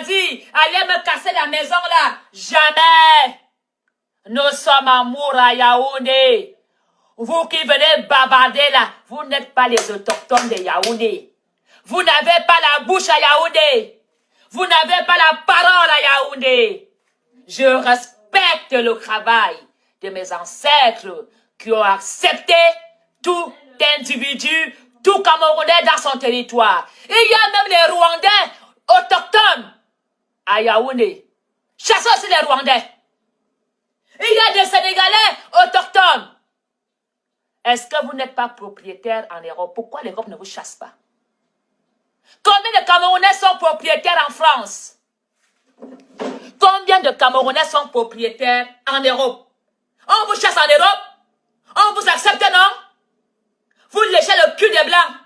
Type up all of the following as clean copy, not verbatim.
m'a dit, allez me casser la maison là. Jamais. Nous sommes amour à Yaoundé. Vous qui venez bavarder là, vous n'êtes pas les autochtones de Yaoundé. Vous n'avez pas la bouche à Yaoundé. Vous n'avez pas la parole à Yaoundé. Je respecte le travail de mes ancêtres qui ont accepté tout individu, tout Camerounais dans son territoire. Il y a même les Rwandais autochtones à Yaoundé. Chassez aussi les Rwandais. Il y a des Sénégalais autochtones. Est-ce que vous n'êtes pas propriétaire en Europe? Pourquoi l'Europe ne vous chasse pas? Combien de Camerounais sont propriétaires en France? Combien de Camerounais sont propriétaires en Europe? On vous chasse en Europe? On vous accepte, non? Vous léchez le cul des Blancs.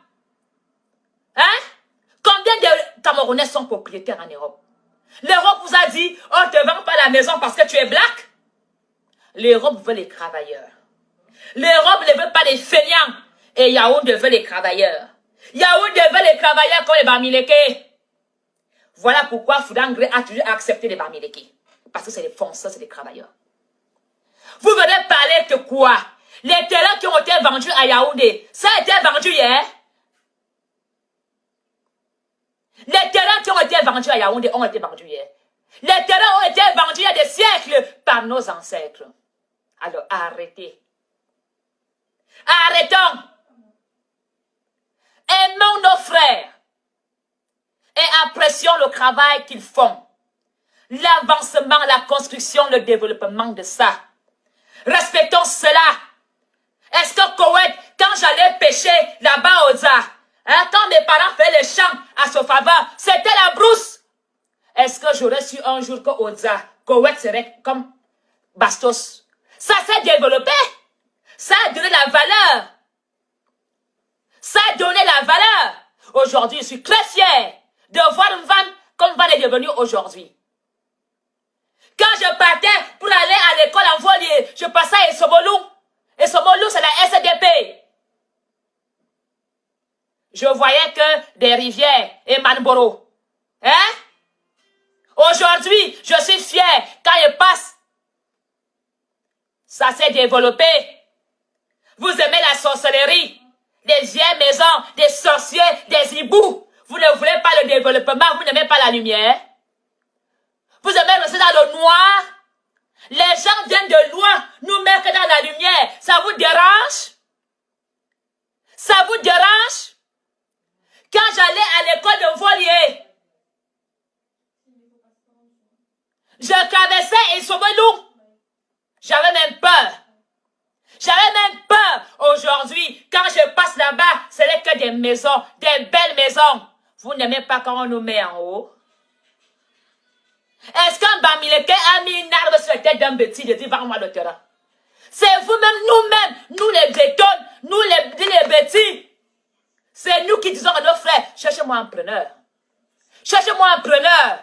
Hein? Combien de Camerounais sont propriétaires en Europe? L'Europe vous a dit, on ne te vend pas la maison parce que tu es black. L'Europe veut les travailleurs. L'Europe ne veut pas les feignants. Et Yaoundé veut les travailleurs. Yaoundé veut les travailleurs comme les Bamileke. Voilà pourquoi Foudangré a toujours accepté les Bamileke. Parce que c'est des fonceurs, c'est des travailleurs. Vous venez parler de quoi? Les terrains qui ont été vendus à Yaoundé, ça a été vendu hier. Les terrains qui ont été vendus à Yaoundé ont été vendus hier. Les terrains ont été vendus il y a des siècles par nos ancêtres. Alors arrêtez. Arrêtons. Aimons nos frères et apprécions le travail qu'ils font. L'avancement, la construction, le développement de ça. Respectons cela. Est-ce que Koweït, quand j'allais pêcher là-bas au Za, hein, quand mes parents faisaient les champs à Sofava, c'était la brousse. Est-ce que j'aurais su un jour qu'au Za, Koweït serait comme Bastos? Ça s'est développé. Ça a donné la valeur. Ça a donné la valeur. Aujourd'hui, je suis très fier de voir Mvan comme Mvan est devenu aujourd'hui. Quand je partais pour aller à l'école en Volier, je passais à Esomolou. Esomolou, c'est la SDP. Je voyais que des rivières et Manboro. Hein? Aujourd'hui, je suis fier quand je passe. Ça s'est développé. Vous aimez la sorcellerie, des vieilles maisons, des sorciers, des hiboux. Vous ne voulez pas le développement, vous n'aimez pas la lumière. Vous aimez rester dans le noir. Les gens viennent de loin nous mettre dans la lumière. Ça vous dérange? Ça vous dérange? Quand j'allais à l'école de Volier, je traversais Esomolou. J'avais même peur. J'avais même peur. Aujourd'hui, quand je passe là-bas, ce n'est que des maisons, des belles maisons. Vous n'aimez pas quand on nous met en haut? Est-ce qu'un Bamileke a mis une arme sur la tête d'un bêtis de dire vends-moi le terrain? C'est vous-même, nous-mêmes, nous les bétonnes, nous les bêtis. C'est nous qui disons à nos frères, cherchez-moi un preneur. Cherchez-moi un preneur.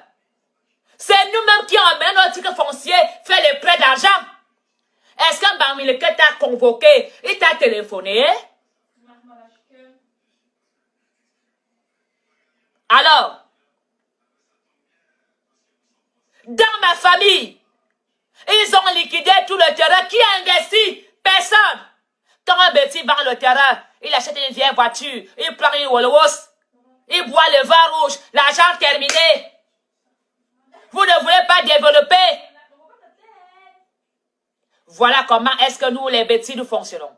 C'est nous-mêmes qui emmenons notre titre foncier, fait les prêts d'argent. Est-ce qu'un Bamileke t'a convoqué? Il t'a téléphoné? Alors, dans ma famille, ils ont liquidé tout le terrain. Qui a investi? Personne. Quand un bêtis vend le terrain, il achète une vieille voiture, il prend une Wollos, il boit le vin rouge, l'argent terminé. Vous ne voulez pas développer? Voilà comment est-ce que nous, les bêtis, nous fonctionnons.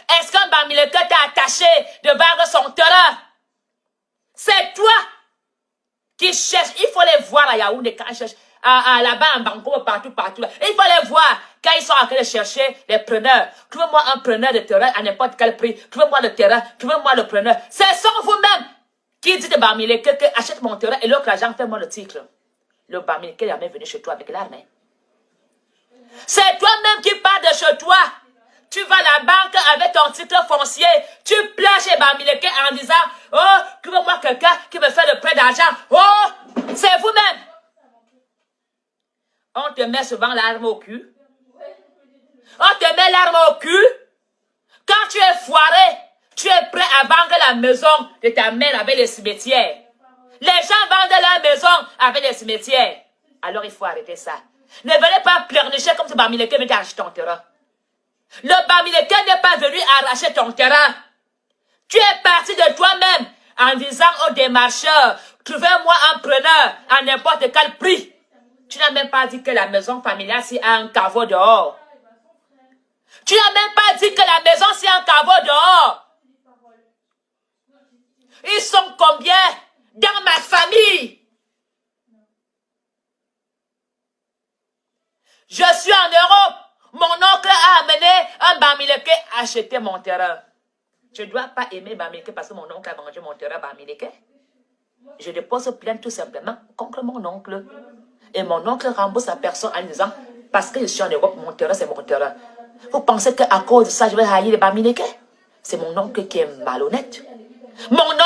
Est-ce qu'un Bamileke t'a attaché de vendre son terrain? C'est toi qui cherches. Il faut les voir à Yaoundé quand ils cherchent. Là-bas, en Banco, partout. Là. Il faut les voir quand ils sont en train de chercher les preneurs. Trouvez-moi un preneur de terrain à n'importe quel prix. Trouvez-moi le terrain. Trouvez-moi le preneur. Ce sont vous-même qui dites de Bamileke que achète mon terrain et l'autre agent fait-moi le titre. Le Bamileke est jamais venu chez toi avec l'armée. C'est toi-même qui pars de chez toi. Tu vas à la banque avec ton titre foncier. Tu plages chez Bamileke en disant, oh, trouvez-moi quelqu'un qui me fait le prêt d'argent. Oh, c'est vous-même. On te met souvent l'arme au cul. On te met l'arme au cul. Quand tu es foiré, tu es prêt à vendre la maison de ta mère avec les cimetières. Les gens vendent leur maison avec les cimetières. Alors il faut arrêter ça. Ne venez pas pleurnicher comme ce Bamileke vient acheter ton terrain. Le Bamileke n'est pas venu arracher ton terrain. Tu es parti de toi-même en disant aux démarcheurs, trouvez-moi un preneur à n'importe quel prix. Tu n'as même pas dit que la maison familiale, c'est un caveau dehors. Tu n'as même pas dit que la maison, c'est un caveau dehors. Ils sont combien dans ma famille? Je suis en Europe. Mon oncle a amené un Bamileke acheter mon terrain. Je ne dois pas aimer Bamileke parce que mon oncle a vendu mon terrain Bamileke. Je dépose plainte tout simplement contre mon oncle. Et mon oncle rembourse la personne en disant, parce que je suis en Europe, mon terrain, c'est mon terrain. Vous pensez qu'à cause de ça, je vais haïr les Bamileke? C'est mon oncle qui est malhonnête. Mon oncle